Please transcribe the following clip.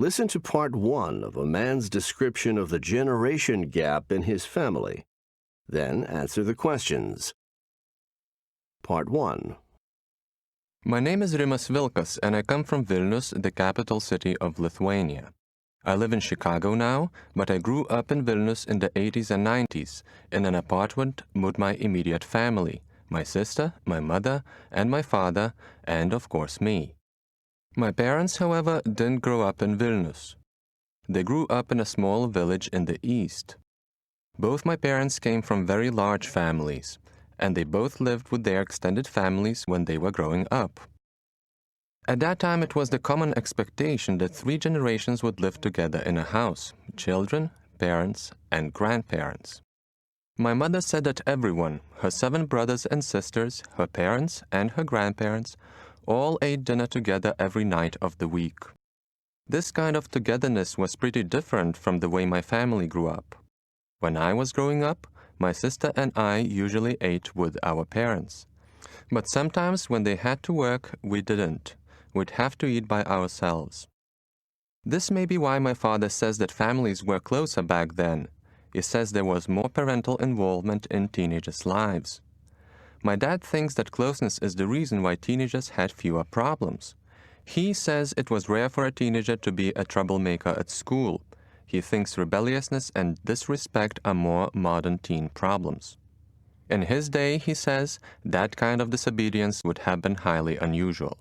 Listen to part 1 of a man's description of the generation gap in his family. Then answer the questions. Part 1. My name is Rimas Vilkas, and I come from Vilnius, the capital city of Lithuania. I live in Chicago now, but I grew up in Vilnius in the 80s and 90s in an apartment with my immediate family, my sister, my mother, and my father, and of course me. My parents, however, didn't grow up in Vilnius. They grew up in a small village in the east. Both my parents came from very large families, and they both lived with their extended families when they were growing up. At that time, it was the common expectation that 3 generations would live together in a house: children, parents, and grandparents. My mother said that everyone, her 7 brothers and sisters, her parents, and her grandparents, all ate dinner together every night of the week. This kind of togetherness was pretty different from the way my family grew up. When I was growing up, my sister and I usually ate with our parents. But sometimes when they had to work, we didn't. We'd have to eat by ourselves. This may be why my father says that families were closer back then. He says there was more parental involvement in teenagers' lives. My dad thinks that closeness is the reason why teenagers had fewer problems. He says it was rare for a teenager to be a troublemaker at school. He thinks rebelliousness and disrespect are more modern teen problems. In his day, he says, that kind of disobedience would have been highly unusual.